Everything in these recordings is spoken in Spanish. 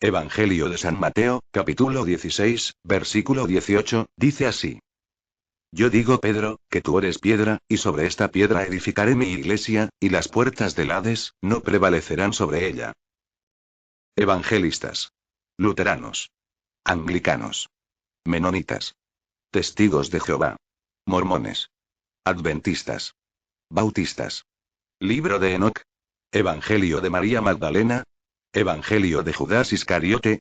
Evangelio de San Mateo, capítulo 16, versículo 18, dice así. Yo digo Pedro, que tú eres piedra, y sobre esta piedra edificaré mi iglesia, y las puertas del Hades no prevalecerán sobre ella. Evangelistas. Luteranos. Anglicanos. Menonitas. Testigos de Jehová. Mormones. Adventistas. Bautistas. Libro de Enoc. Evangelio de María Magdalena. Evangelio de Judas Iscariote.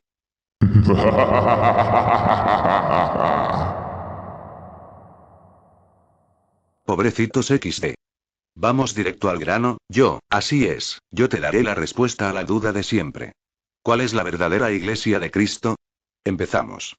Pobrecitos XD. Vamos directo al grano, así es, yo te daré la respuesta a la duda de siempre. ¿Cuál es la verdadera iglesia de Cristo? Empezamos.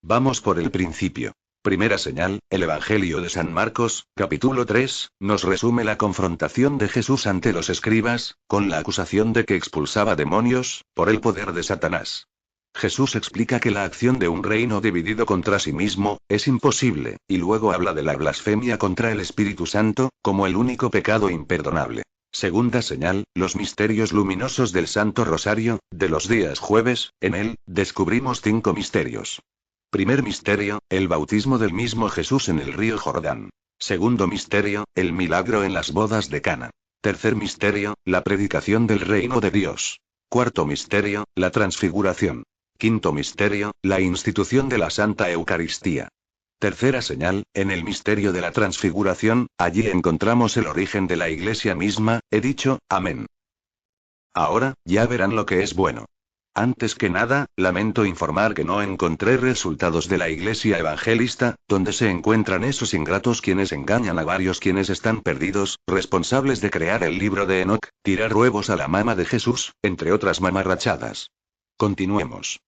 Vamos por el principio. Primera señal, el Evangelio de San Marcos, capítulo 3, nos resume la confrontación de Jesús ante los escribas, con la acusación de que expulsaba demonios, por el poder de Satanás. Jesús explica que la acción de un reino dividido contra sí mismo, es imposible, y luego habla de la blasfemia contra el Espíritu Santo, como el único pecado imperdonable. Segunda señal, los misterios luminosos del Santo Rosario, de los días jueves, en él, descubrimos 5 misterios. Primer misterio, el bautismo del mismo Jesús en el río Jordán. Segundo misterio, el milagro en las bodas de Cana. Tercer misterio, la predicación del reino de Dios. Cuarto misterio, la transfiguración. Quinto misterio, la institución de la Santa Eucaristía. Tercera señal, en el misterio de la transfiguración, allí encontramos el origen de la Iglesia misma, he dicho, amén. Ahora, ya verán lo que es bueno. Antes que nada, lamento informar que no encontré resultados de la Iglesia evangelista, donde se encuentran esos ingratos quienes engañan a varios quienes están perdidos, responsables de crear el libro de Enoc, tirar huevos a la mama de Jesús, entre otras mamarrachadas. Continuemos.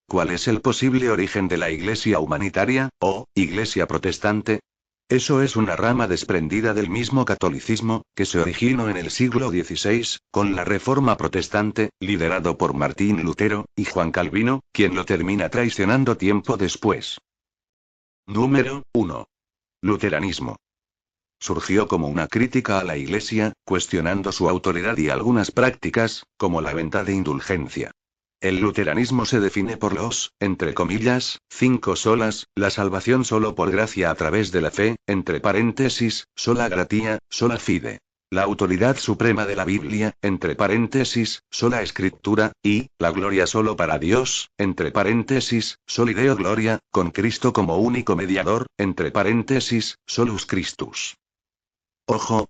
¿Cuál es el posible origen de la Iglesia humanitaria, o Iglesia protestante? Eso es una rama desprendida del mismo catolicismo, que se originó en el siglo XVI, con la Reforma Protestante, liderado por Martín Lutero, y Juan Calvino, quien lo termina traicionando tiempo después. Número 1. Luteranismo. Surgió como una crítica a la Iglesia, cuestionando su autoridad y algunas prácticas, como la venta de indulgencia. El luteranismo se define por los, entre comillas, 5 solas, la salvación solo por gracia a través de la fe, entre paréntesis, sola gratia, sola fide. La autoridad suprema de la Biblia, entre paréntesis, sola escritura, y, la gloria solo para Dios, entre paréntesis, soli Deo gloria, con Cristo como único mediador, entre paréntesis, solus Christus. Ojo,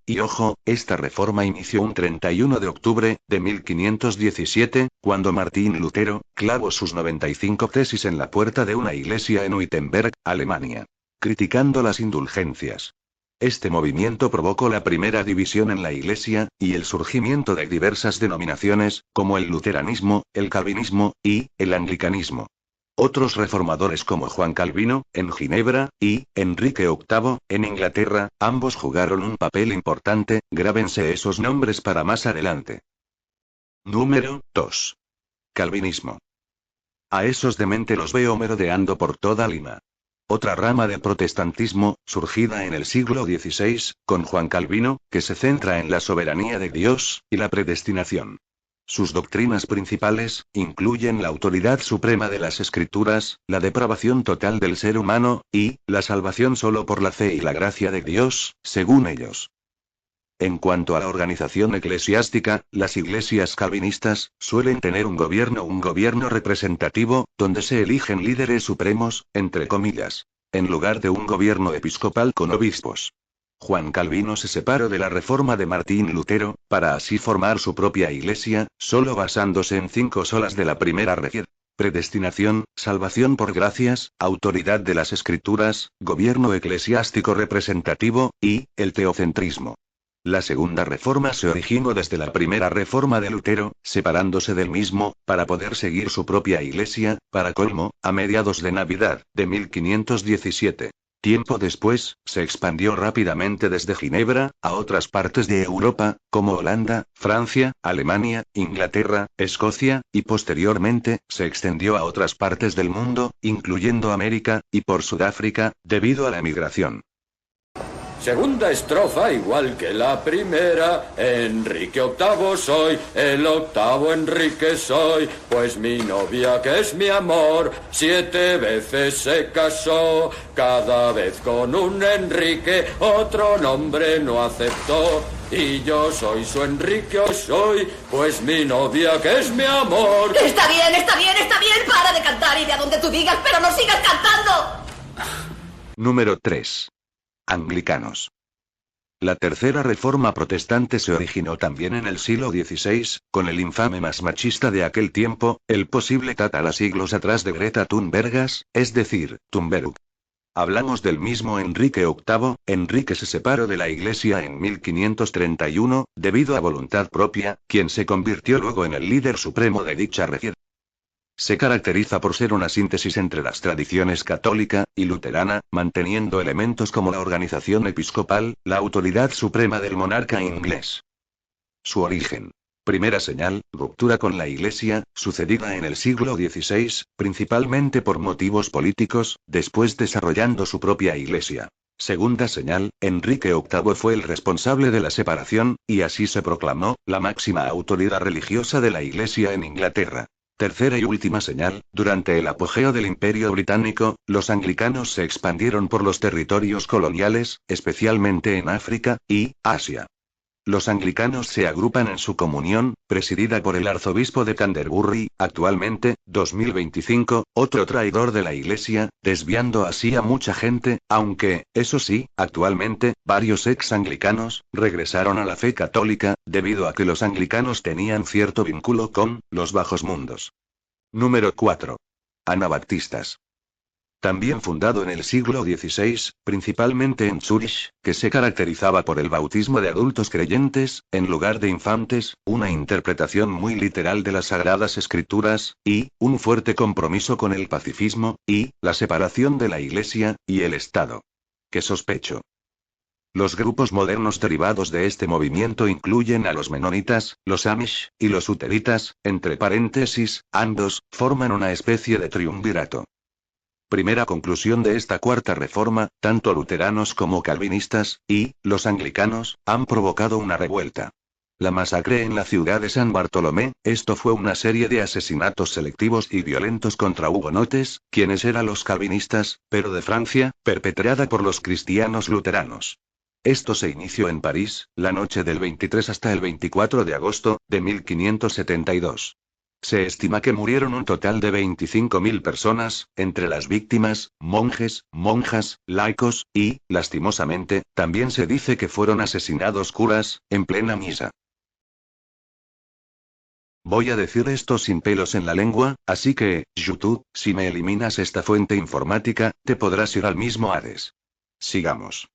esta reforma inició un 31 de octubre, de 1517, cuando Martín Lutero, clavó sus 95 tesis en la puerta de una iglesia en Wittenberg, Alemania. Criticando las indulgencias. Este movimiento provocó la primera división en la iglesia, y el surgimiento de diversas denominaciones, como el luteranismo, el calvinismo, y el anglicanismo. Otros reformadores como Juan Calvino, en Ginebra, y Enrique VIII, en Inglaterra, ambos jugaron un papel importante, grábense esos nombres para más adelante. Número 2. Calvinismo. A esos de mente los veo merodeando por toda Lima. Otra rama del protestantismo, surgida en el siglo XVI, con Juan Calvino, que se centra en la soberanía de Dios, y la predestinación. Sus doctrinas principales, incluyen la autoridad suprema de las Escrituras, la depravación total del ser humano, y, la salvación solo por la fe y la gracia de Dios, según ellos. En cuanto a la organización eclesiástica, las iglesias calvinistas suelen tener un gobierno representativo, donde se eligen líderes supremos, entre comillas, en lugar de un gobierno episcopal con obispos. Juan Calvino se separó de la reforma de Martín Lutero, para así formar su propia iglesia, solo basándose en 5 solas de la primera regla: predestinación, salvación por gracias, autoridad de las escrituras, gobierno eclesiástico representativo, y el teocentrismo. La segunda reforma se originó desde la primera reforma de Lutero, separándose del mismo, para poder seguir su propia iglesia, para colmo, a mediados de Navidad, de 1517. Tiempo después, se expandió rápidamente desde Ginebra, a otras partes de Europa, como Holanda, Francia, Alemania, Inglaterra, Escocia, y posteriormente, se extendió a otras partes del mundo, incluyendo América, y por Sudáfrica, debido a la emigración. Segunda estrofa igual que la primera, Enrique VIII soy, el octavo Enrique soy, pues mi novia que es mi amor, 7 veces se casó, cada vez con un Enrique, otro nombre no aceptó. Y yo soy su Enrique hoy soy, pues mi novia que es mi amor. Está bien, para de cantar y de a donde tú digas, pero no sigas cantando. Número 3. Anglicanos. La tercera reforma protestante se originó también en el siglo XVI, con el infame más machista de aquel tiempo, el posible siglos atrás de Greta Thunberg, es decir, Thunberg. Hablamos del mismo Enrique VIII. Enrique se separó de la Iglesia en 1531, debido a voluntad propia, quien se convirtió luego en el líder supremo de dicha región. Se caracteriza por ser una síntesis entre las tradiciones católica y luterana, manteniendo elementos como la organización episcopal, la autoridad suprema del monarca inglés. Su origen. Primera señal, ruptura con la Iglesia, sucedida en el siglo XVI, principalmente por motivos políticos, después desarrollando su propia Iglesia. Segunda señal, Enrique VIII fue el responsable de la separación, y así se proclamó la máxima autoridad religiosa de la Iglesia en Inglaterra. Tercera y última señal, durante el apogeo del Imperio Británico, los anglicanos se expandieron por los territorios coloniales, especialmente en África y Asia. Los anglicanos se agrupan en su comunión, presidida por el arzobispo de Canterbury, actualmente, 2025, otro traidor de la Iglesia, desviando así a mucha gente, aunque, eso sí, actualmente, varios ex-anglicanos regresaron a la fe católica, debido a que los anglicanos tenían cierto vínculo con los bajos mundos. Número 4. Anabaptistas. También fundado en el siglo XVI, principalmente en Zúrich, que se caracterizaba por el bautismo de adultos creyentes, en lugar de infantes, una interpretación muy literal de las Sagradas Escrituras, y un fuerte compromiso con el pacifismo, y la separación de la Iglesia y el Estado. ¿Qué sospecho? Los grupos modernos derivados de este movimiento incluyen a los menonitas, los amish, y los luteritas, entre paréntesis, ambos forman una especie de triunvirato. Primera conclusión de esta cuarta reforma, tanto luteranos como calvinistas, y los anglicanos, han provocado una revuelta. La masacre en la ciudad de San Bartolomé, esto fue una serie de asesinatos selectivos y violentos contra hugonotes, quienes eran los calvinistas, pero de Francia, perpetrada por los cristianos luteranos. Esto se inició en París, la noche del 23 hasta el 24 de agosto, de 1572. Se estima que murieron un total de 25.000 personas, entre las víctimas, monjes, monjas, laicos, y, lastimosamente, también se dice que fueron asesinados curas, en plena misa. Voy a decir esto sin pelos en la lengua, así que, YouTube, si me eliminas esta fuente informática, te podrás ir al mismo Hades. Sigamos.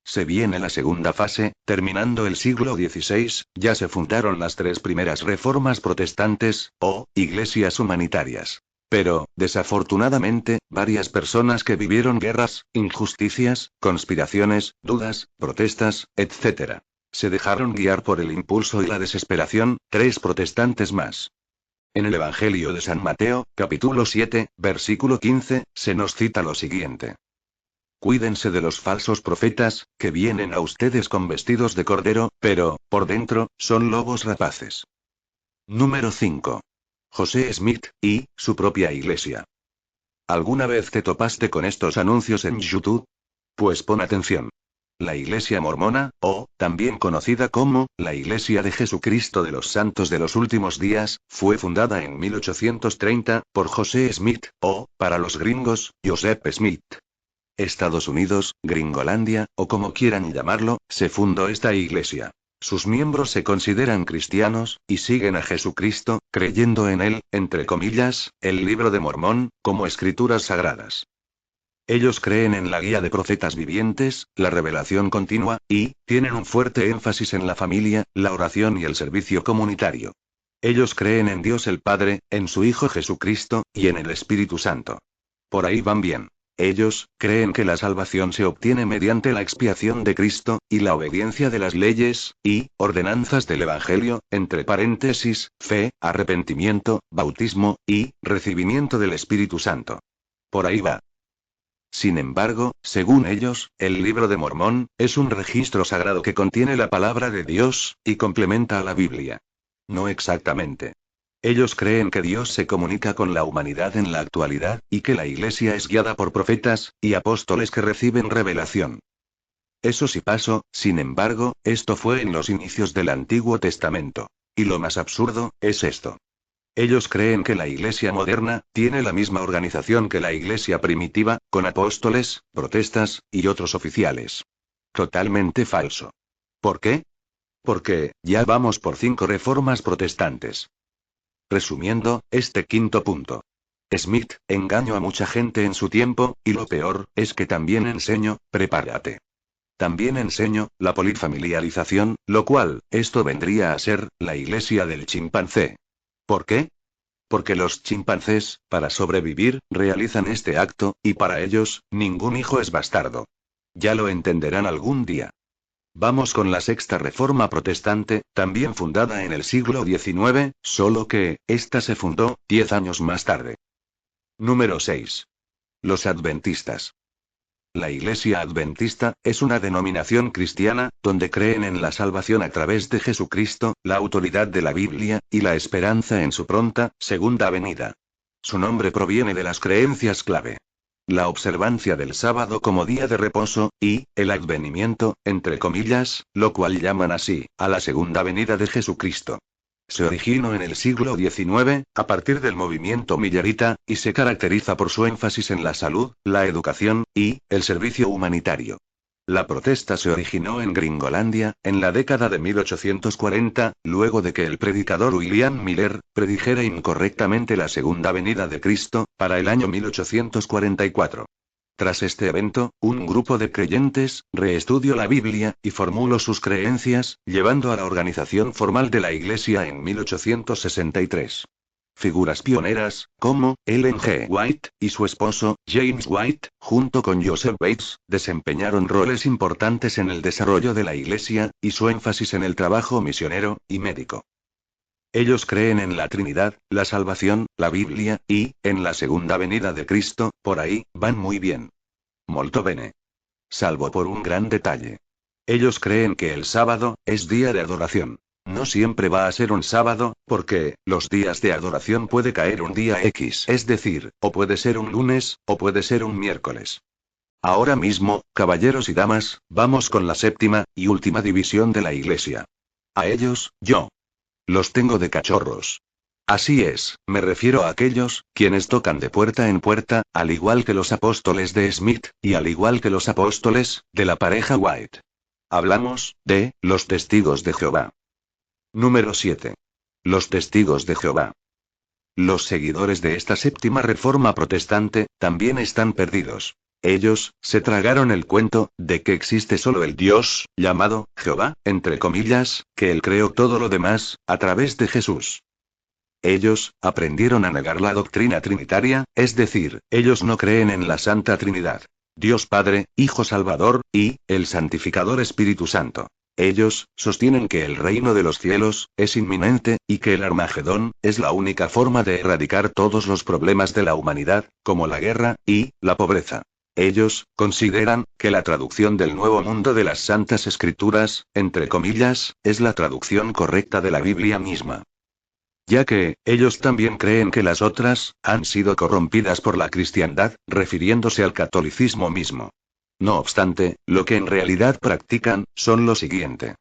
Se viene la segunda fase, terminando el siglo XVI, ya se fundaron las 3 primeras reformas protestantes, o iglesias humanitarias. Pero, desafortunadamente, varias personas que vivieron guerras, injusticias, conspiraciones, dudas, protestas, etc. Se dejaron guiar por el impulso y la desesperación, 3 protestantes más. En el Evangelio de San Mateo, capítulo 7, versículo 15, se nos cita lo siguiente. Cuídense de los falsos profetas, que vienen a ustedes con vestidos de cordero, pero, por dentro, son lobos rapaces. Número 5. José Smith, y su propia iglesia. ¿Alguna vez te topaste con estos anuncios en YouTube? Pues pon atención. La Iglesia Mormona, o, también conocida como, la Iglesia de Jesucristo de los Santos de los Últimos Días, fue fundada en 1830, por José Smith, o, para los gringos, Joseph Smith. Estados Unidos, Gringolandia, o como quieran llamarlo, se fundó esta iglesia. Sus miembros se consideran cristianos, y siguen a Jesucristo, creyendo en él, entre comillas, el Libro de Mormón, como escrituras sagradas. Ellos creen en la guía de profetas vivientes, la revelación continua, y tienen un fuerte énfasis en la familia, la oración y el servicio comunitario. Ellos creen en Dios el Padre, en su Hijo Jesucristo, y en el Espíritu Santo. Por ahí van bien. Ellos creen que la salvación se obtiene mediante la expiación de Cristo, y la obediencia de las leyes y ordenanzas del Evangelio, entre paréntesis, fe, arrepentimiento, bautismo y recibimiento del Espíritu Santo. Por ahí va. Sin embargo, según ellos, el Libro de Mormón es un registro sagrado que contiene la palabra de Dios y complementa a la Biblia. No exactamente. Ellos creen que Dios se comunica con la humanidad en la actualidad, y que la Iglesia es guiada por profetas y apóstoles que reciben revelación. Eso sí pasó, sin embargo, esto fue en los inicios del Antiguo Testamento. Y lo más absurdo, es esto. Ellos creen que la Iglesia moderna tiene la misma organización que la Iglesia primitiva, con apóstoles, protestas, y otros oficiales. Totalmente falso. ¿Por qué? Porque, ya vamos por 5 reformas protestantes. Resumiendo, este quinto punto. Smith engañó a mucha gente en su tiempo, y lo peor, es que también enseño, prepárate. También enseño, la polifamiliarización, lo cual, esto vendría a ser, la iglesia del chimpancé. ¿Por qué? Porque los chimpancés, para sobrevivir, realizan este acto, y para ellos, ningún hijo es bastardo. Ya lo entenderán algún día. Vamos con la sexta reforma protestante, también fundada en el siglo XIX, solo que, esta se fundó 10 años más tarde. Número 6. Los adventistas. La Iglesia Adventista es una denominación cristiana, donde creen en la salvación a través de Jesucristo, la autoridad de la Biblia, y la esperanza en su pronta, segunda venida. Su nombre proviene de las creencias clave. La observancia del sábado como día de reposo, y el advenimiento, entre comillas, lo cual llaman así, a la segunda venida de Jesucristo. Se originó en el siglo XIX, a partir del movimiento millerita, y se caracteriza por su énfasis en la salud, la educación, y el servicio humanitario. La protesta se originó en Gringolandia, en la década de 1840, luego de que el predicador William Miller predijera incorrectamente la segunda venida de Cristo, para el año 1844. Tras este evento, un grupo de creyentes reestudió la Biblia y formuló sus creencias, llevando a la organización formal de la Iglesia en 1863. Figuras pioneras, como Ellen G. White, y su esposo, James White, junto con Joseph Bates, desempeñaron roles importantes en el desarrollo de la Iglesia, y su énfasis en el trabajo misionero y médico. Ellos creen en la Trinidad, la salvación, la Biblia, y, en la segunda venida de Cristo, por ahí, van muy bien. Molto bene. Salvo por un gran detalle. Ellos creen que el sábado es día de adoración. No siempre va a ser un sábado, porque los días de adoración puede caer un día X, es decir, o puede ser un lunes, o puede ser un miércoles. Ahora mismo, caballeros y damas, vamos con la séptima y última división de la Iglesia. A ellos, yo los tengo de cachorros. Así es, me refiero a aquellos, quienes tocan de puerta en puerta, al igual que los apóstoles de Smith, y al igual que los apóstoles, de la pareja White. Hablamos, de, los testigos de Jehová. Número 7. Los testigos de Jehová. Los seguidores de esta séptima reforma protestante, también están perdidos. Ellos, se tragaron el cuento, de que existe solo el Dios, llamado, Jehová, entre comillas, que Él creó todo lo demás, a través de Jesús. Ellos, aprendieron a negar la doctrina trinitaria, es decir, ellos no creen en la Santa Trinidad. Dios Padre, Hijo Salvador, y, el Santificador Espíritu Santo. Ellos, sostienen que el reino de los cielos, es inminente, y que el Armagedón, es la única forma de erradicar todos los problemas de la humanidad, como la guerra, y, la pobreza. Ellos, consideran, que la traducción del Nuevo Mundo de las Santas Escrituras, entre comillas, es la traducción correcta de la Biblia misma. Ya que, ellos también creen que las otras, han sido corrompidas por la cristiandad, refiriéndose al catolicismo mismo. No obstante, lo que en realidad practican, son lo siguiente.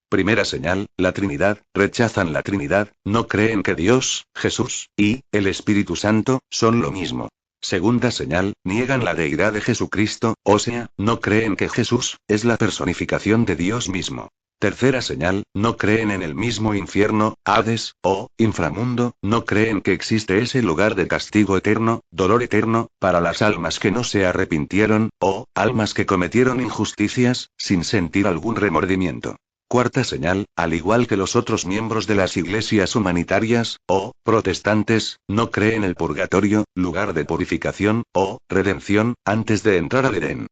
Primera señal, la Trinidad, rechazan la Trinidad, no creen que Dios, Jesús, y el Espíritu Santo, son lo mismo. Segunda señal, niegan la deidad de Jesucristo, o sea, no creen que Jesús, es la personificación de Dios mismo. Tercera señal, no creen en el mismo infierno, Hades, o inframundo, no creen que existe ese lugar de castigo eterno, dolor eterno, para las almas que no se arrepintieron, o almas que cometieron injusticias, sin sentir algún remordimiento. Cuarta señal, al igual que los otros miembros de las iglesias humanitarias, o protestantes, no creen el purgatorio, lugar de purificación, o redención, antes de entrar al Edén.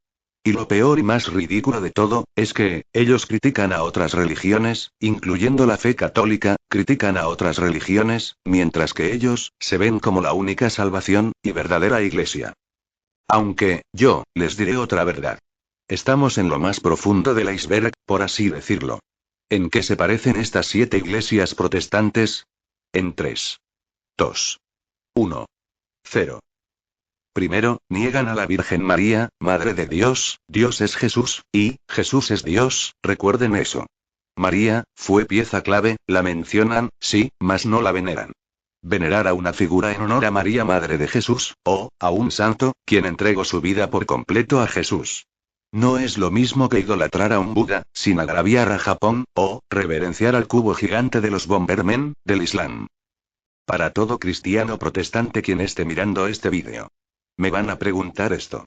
Y lo peor y más ridículo de todo, es que, ellos critican a otras religiones, incluyendo la fe católica, critican a otras religiones, mientras que ellos, se ven como la única salvación, y verdadera iglesia. Aunque, yo, les diré otra verdad. Estamos en lo más profundo del iceberg, por así decirlo. ¿En qué se parecen estas 7 iglesias protestantes? En 3. 2. 1. 0. Primero, niegan a la Virgen María, Madre de Dios, Dios es Jesús, y Jesús es Dios, recuerden eso. María, fue pieza clave, la mencionan, sí, mas no la veneran. Venerar a una figura en honor a María, Madre de Jesús, o a un santo, quien entregó su vida por completo a Jesús. No es lo mismo que idolatrar a un Buda, sin agraviar a Japón, o reverenciar al cubo gigante de los Bombermen, del Islam. Para todo cristiano protestante quien esté mirando este vídeo. Me van a preguntar esto.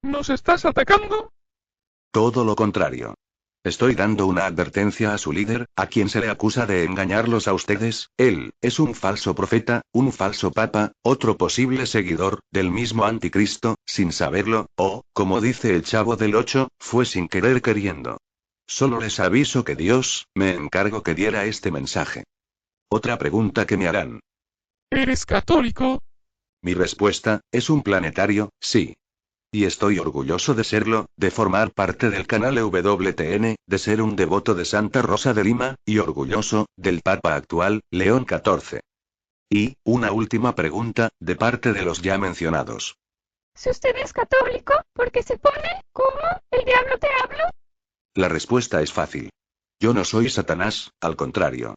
¿Nos estás atacando? Todo lo contrario. Estoy dando una advertencia a su líder, a quien se le acusa de engañarlos a ustedes. Él es un falso profeta, un falso papa, otro posible seguidor del mismo anticristo, sin saberlo, o, como dice el Chavo del 8, fue sin querer queriendo. Solo les aviso que Dios, me encargó que diera este mensaje. Otra pregunta que me harán. ¿Eres católico? Mi respuesta, es un planetario, sí. Y estoy orgulloso de serlo, de formar parte del canal EWTN, de ser un devoto de Santa Rosa de Lima, y orgulloso, del Papa actual, León XIV. Y, una última pregunta, de parte de los ya mencionados. Si usted es católico, ¿por qué se pone? ¿Cómo? ¿El diablo te habló? La respuesta es fácil. Yo no soy Satanás, al contrario.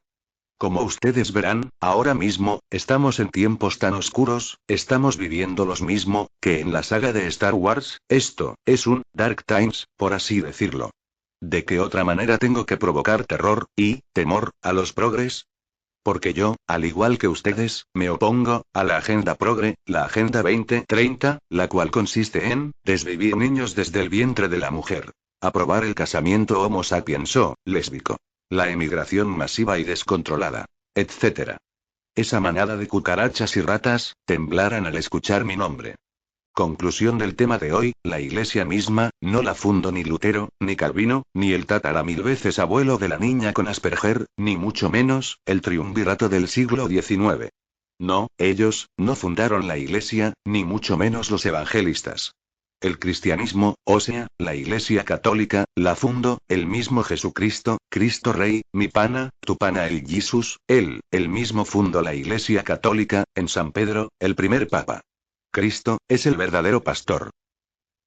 Como ustedes verán, ahora mismo, estamos en tiempos tan oscuros, estamos viviendo lo mismo, que en la saga de Star Wars, esto, es un, Dark Times, por así decirlo. ¿De qué otra manera tengo que provocar terror, y, temor, a los progres? Porque yo, al igual que ustedes, me opongo, a la agenda progre, la Agenda 2030, la cual consiste en, desvivir niños desde el vientre de la mujer. Aprobar el casamiento homo sapiens o, lésbico. La emigración masiva y descontrolada, etc. Esa manada de cucarachas y ratas, temblaran al escuchar mi nombre. Conclusión del tema de hoy, la iglesia misma, no la fundó ni Lutero, ni Calvino, ni el tatara 1000 veces abuelo de la niña con Asperger, ni mucho menos, el triunvirato del siglo XIX. No, ellos, no fundaron la iglesia, ni mucho menos los evangelistas. El cristianismo, o sea, la Iglesia Católica, la fundó, el mismo Jesucristo, Cristo Rey, mi pana, tu pana el Jesús, él mismo fundó la Iglesia Católica, en San Pedro, el primer papa. Cristo, es el verdadero pastor.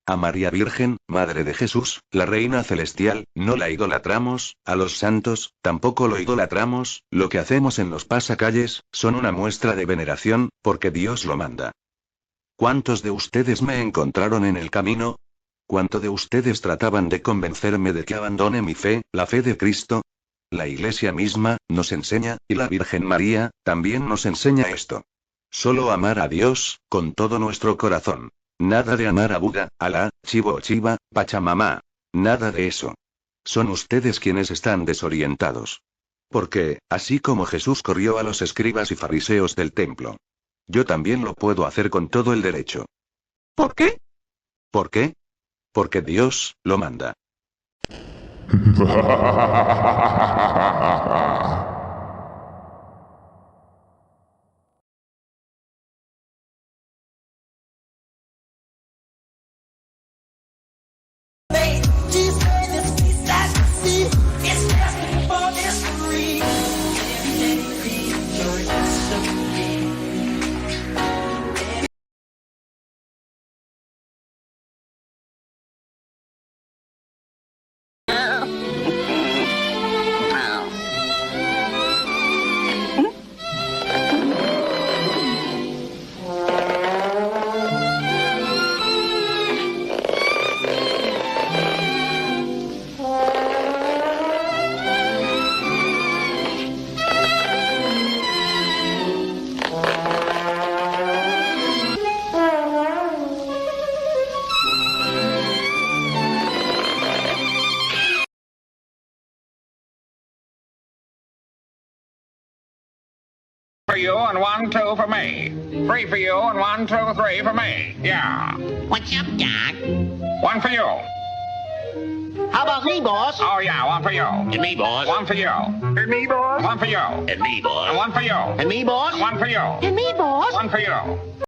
A María Virgen, Madre de Jesús, la Reina Celestial, no la idolatramos, a los santos, tampoco lo idolatramos, lo que hacemos en los pasacalles, son una muestra de veneración, porque Dios lo manda. ¿Cuántos de ustedes me encontraron en el camino? ¿Cuánto de ustedes trataban de convencerme de que abandone mi fe, la fe de Cristo? La Iglesia misma, nos enseña, y la Virgen María, también nos enseña esto. Solo amar a Dios, con todo nuestro corazón. Nada de amar a Buda, Alá, Chivo o Chiva, Pachamamá. Nada de eso. Son ustedes quienes están desorientados. Porque, así como Jesús corrió a los escribas y fariseos del templo, yo también lo puedo hacer con todo el derecho. ¿Por qué? ¿Por qué? Porque Dios, lo manda. for you and 1, 2 for me. 3 for you and 1, 2, 3 for me. Yeah. What's up, Doc? 1 for you. How about me, boss? Oh, yeah, 1 for you. And me, boss. 1 for you. And me, boss. 1 for you. And me, boss. And 1 for you. And me, boss. 1 for you. And me, boss. 1 for you.